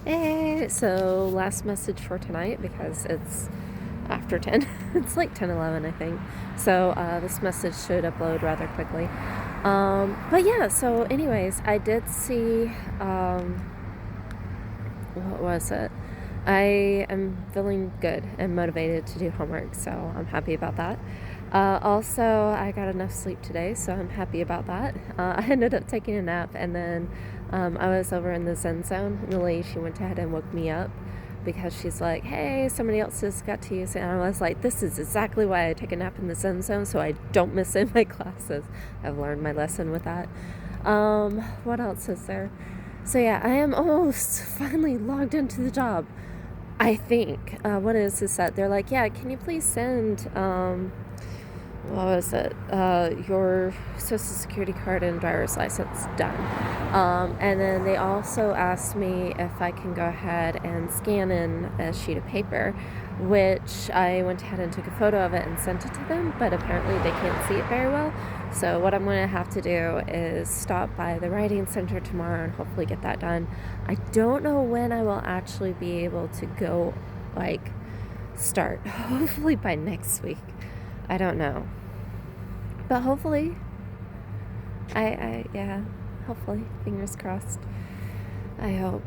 Hey, so last message for tonight because it's after 10. It's like 10:11, I think. So this message should upload rather quickly. But yeah, so anyways, I did see, what was it? I am feeling good and motivated to do homework, so I'm happy about that. Also, I got enough sleep today, so I'm happy about that. I ended up taking a nap, and then I was over in the Zen Zone, and the lady, she went ahead and woke me up because she's like, hey, somebody else has got to use it. And I was like, this is exactly why I take a nap in the Zen Zone, so I don't miss in my classes. I've learned my lesson with that. What else is there? So yeah, I am almost finally logged into the job. I think. What is that? They're like, yeah, can you please send, what was it? Your social security card and driver's license done. And then they also asked me if I can go ahead and scan in a sheet of paper, which I went ahead and took a photo of it and sent it to them, but apparently they can't see it very well. So what I'm going to have to do is stop by the writing center tomorrow and hopefully get that done. I don't know when I will actually be able to go, like, start. Hopefully by next week. I don't know. But hopefully, yeah, hopefully, fingers crossed. I hope.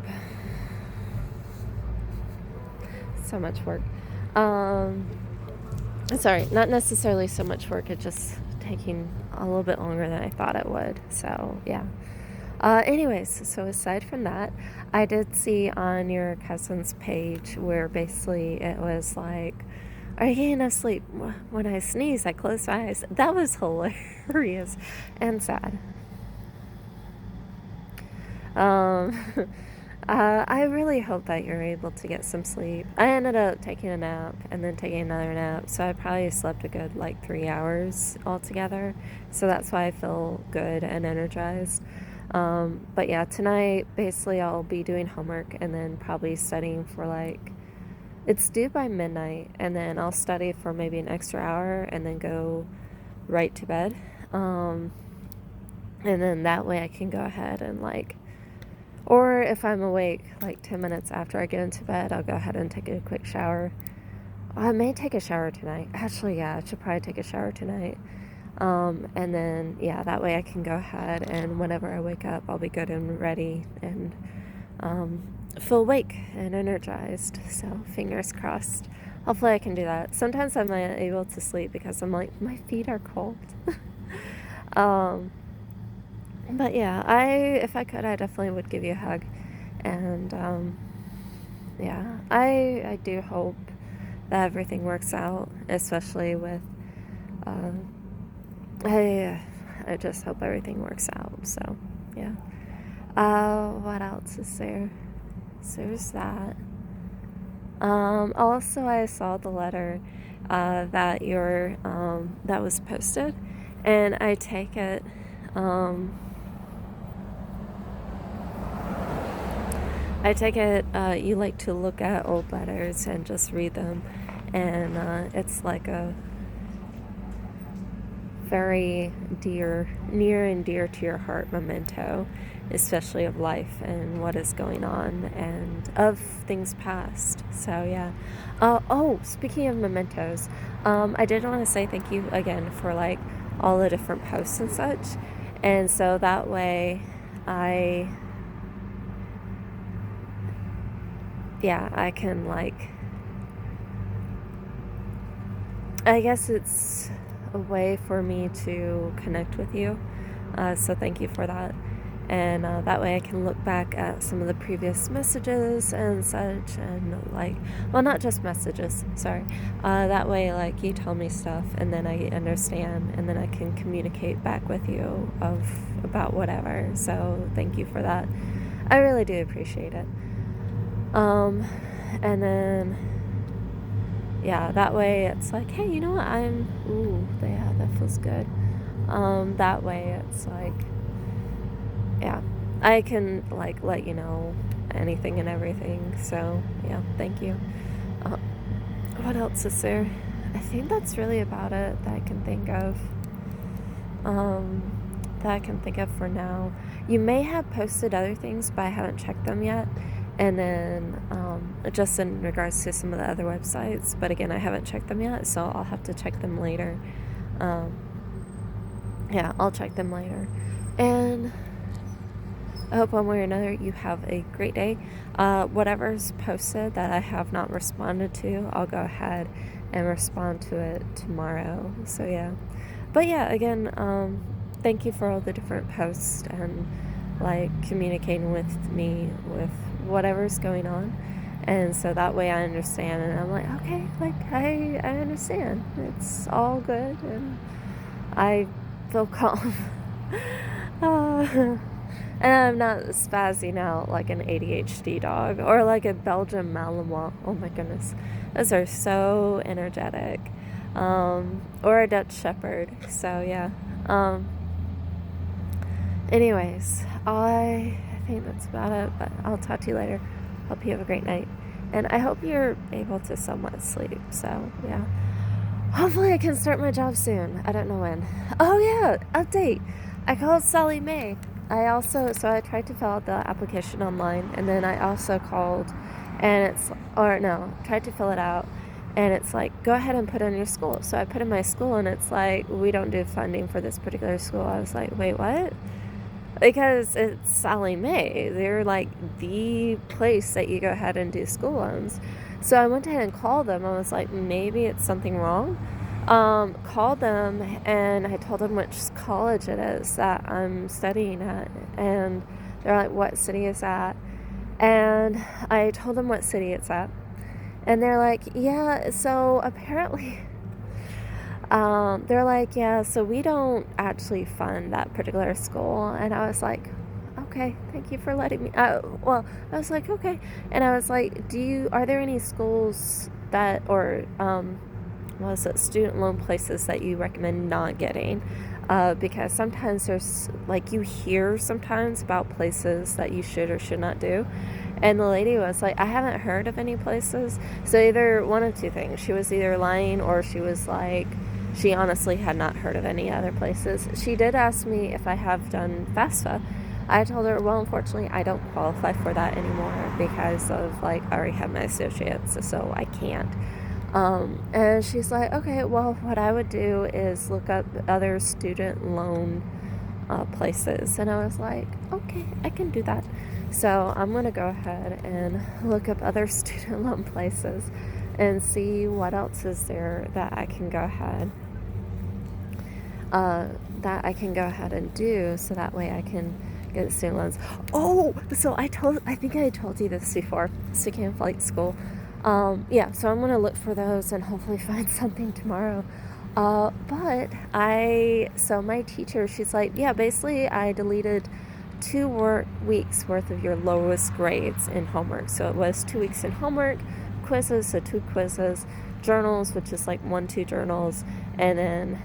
So much work. Sorry, not necessarily so much work, it's just taking a little bit longer than I thought it would. So, yeah. Anyways, so aside from that, I did see on your cousin's page where basically it was like, are you getting enough sleep? When I sneeze, I close my eyes. That was hilarious and sad. Um, I really hope that you're able to get some sleep. I ended up taking a nap and then taking another nap, so I probably slept a good like 3 hours altogether. So that's why I feel good and energized. But yeah, tonight basically I'll be doing homework and then probably studying for like, it's due by midnight, and then I'll study for maybe an extra hour and then go right to bed. Um, and then that way I can go ahead and like, or if I'm awake like 10 minutes after I get into bed, I'll go ahead and take a quick shower. I may take a shower tonight. Actually, yeah, I should probably take a shower tonight. And then, yeah, that way I can go ahead and whenever I wake up, I'll be good and ready and feel awake and energized. So, fingers crossed. Hopefully, I can do that. Sometimes I'm not able to sleep because I'm like, my feet are cold. um, but yeah, if I could, I definitely would give you a hug. And yeah, I do hope that everything works out, especially with. Uh, I just hope everything works out. So yeah. What else is there? So there's that. Also, I saw the letter that was posted, and I take it. You like to look at old letters and just read them, and it's like a very near and dear to your heart memento, especially of life and what is going on and of things past. So yeah. Speaking of mementos, I did want to say thank you again for like all the different posts and such, and so that way, I I can like, I guess it's a way for me to connect with you. So thank you for that. And that way I can look back at some of the previous messages and such, and like, well, not just messages, sorry. That way, like, you tell me stuff and then I understand and then I can communicate back with you about whatever. So thank you for that. I really do appreciate it. And then, yeah, that way it's like, hey, you know what, yeah, that feels good. That way it's like, yeah, I can like let you know anything and everything. So yeah, thank you. uh, what else is there? I think that's really about it that I can think of. That I can think of for now. You may have posted other things, but I haven't checked them yet. And then just in regards to some of the other websites, but again, I haven't checked them yet, so I'll have to check them later. Yeah, I'll check them later. And I hope one way or another you have a great day. Whatever's posted that I have not responded to, I'll go ahead and respond to it tomorrow. So yeah. But yeah, again, thank you for all the different posts and like communicating with me with whatever's going on. And so that way I understand, and I'm like, okay, like I understand. It's all good, and I feel calm. uh, and I'm not spazzing out like an ADHD dog or like a Belgian Malinois. Oh my goodness. Those are so energetic. Or a Dutch Shepherd. So yeah. Anyways, I think that's about it, but I'll talk to you later. Hope you have a great night. And I hope you're able to somewhat sleep. So yeah. Hopefully I can start my job soon. I don't know when. Oh yeah, update. I called Sally Mae. I tried to fill out the application online, and then I also called and tried to fill it out, and it's like, go ahead and put in your school. So I put in my school, and it's like, we don't do funding for this particular school. I was like, wait, what? Because it's Sally Mae. They're like the place that you go ahead and do school loans. So I went ahead and called them. I was like, maybe it's something wrong. Called them, and I told them which college it is that I'm studying at. And they're like, what city is that? And I told them what city it's at. And they're like, yeah, so apparently... they're like, yeah, so we don't actually fund that particular school. And I was like, okay, thank you for letting me. I was like, okay. And I was like, are there any schools that, or student loan places that you recommend not getting? Because sometimes there's, like, you hear sometimes about places that you should or should not do. And the lady was like, I haven't heard of any places. So either one of two things. She was either lying, or she was like, she honestly had not heard of any other places. She did ask me if I have done FAFSA. I told her, well, unfortunately, I don't qualify for that anymore because of, like, I already have my associates, so I can't. And she's like, okay, well, what I would do is look up other student loan places. And I was like, okay, I can do that. So I'm going to go ahead and look up other student loan places and see what else is there that I can go ahead and do, so that way I can get student loans. Oh, so I think I told you this before, speaking of flight school. So I'm going to look for those and hopefully find something tomorrow. But my teacher, she's like, yeah, basically I deleted 2 weeks worth of your lowest grades in homework. So it was 2 weeks in homework, quizzes, so 2 quizzes, journals, which is like 1-2 journals, and then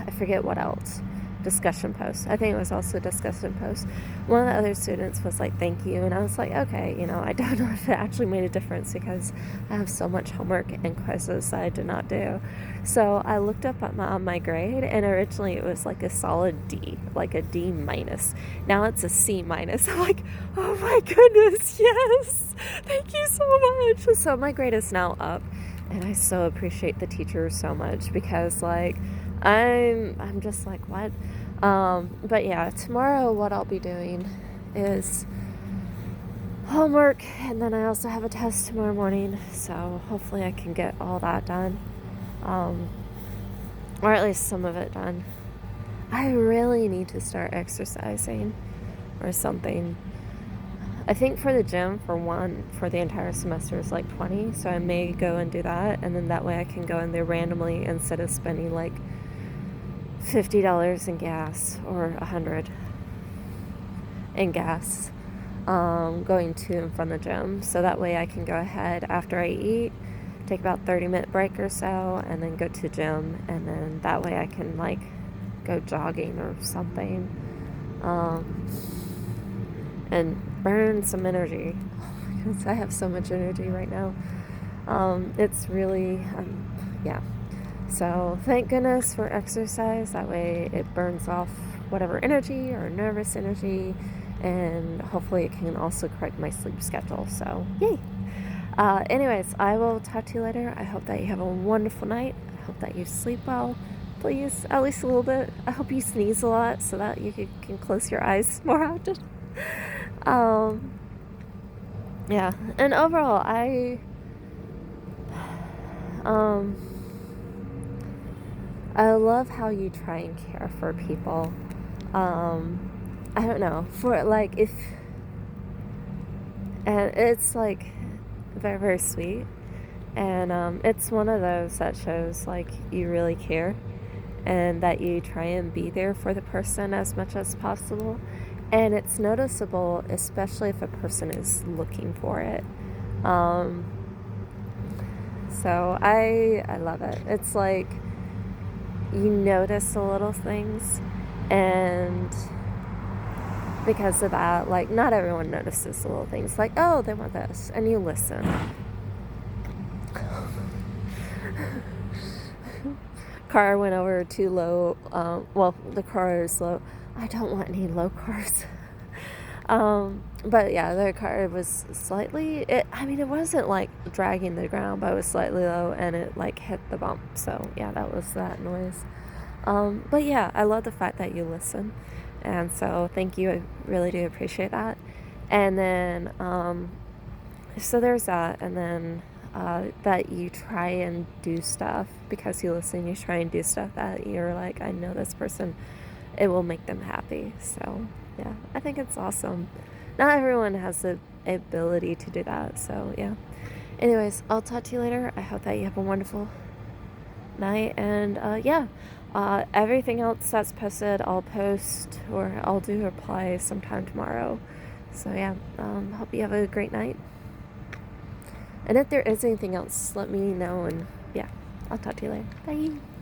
I forget what else. Discussion posts. I think it was also discussion posts. One of the other students was like, thank you. And I was like, okay, I don't know if it actually made a difference because I have so much homework and quizzes that I did not do. So I looked up on my grade, and originally it was like a solid D, like a D minus. Now it's a C minus. I'm like, oh my goodness, yes. Thank you so much. So my grade is now up, and I so appreciate the teachers so much because, like, I'm just like, what? But yeah, tomorrow what I'll be doing is homework, and then I also have a test tomorrow morning, so hopefully I can get all that done, or at least some of it done. I really need to start exercising or something. I think for the gym, for the entire semester is like $20, so I may go and do that, and then that way I can go in there randomly instead of spending like $50 in gas or $100 in gas going to and from the gym. So that way I can go ahead after I eat, take about 30-minute break or so, and then go to the gym, and then that way I can like go jogging or something and burn some energy because I have so much energy right now. It's really yeah. So thank goodness for exercise. That way it burns off whatever energy or nervous energy and hopefully it can also correct my sleep schedule. So, yay! Anyways, I will talk to you later. I hope that you have a wonderful night. I hope that you sleep well. Please, at least a little bit. I hope you sneeze a lot so that you can close your eyes more often. um, yeah, and overall, um, I love how you try and care for people. I don't know, for like if, and it's like very, very sweet. And it's one of those that shows like you really care and that you try and be there for the person as much as possible. And it's noticeable, especially if a person is looking for it. So I love it. It's like you notice the little things, and because of that, like not everyone notices the little things. Like, oh, they want this, and you listen. Car went over too low. Well, the car is low. I don't want any low cars. But yeah, the car was slightly, it wasn't like dragging the ground, but it was slightly low and it like hit the bump. So yeah, that was that noise. But yeah, I love the fact that you listen. And so thank you. I really do appreciate that. And then, so there's that. And then, that you try and do stuff because you listen, you try and do stuff that you're like, I know this person, it will make them happy. So yeah, I think it's awesome. Not everyone has the ability to do that. So yeah. Anyways, I'll talk to you later. I hope that you have a wonderful night. And yeah, everything else that's posted, I'll post or I'll do reply sometime tomorrow. So yeah, hope you have a great night. And if there is anything else, let me know. And yeah, I'll talk to you later. Bye.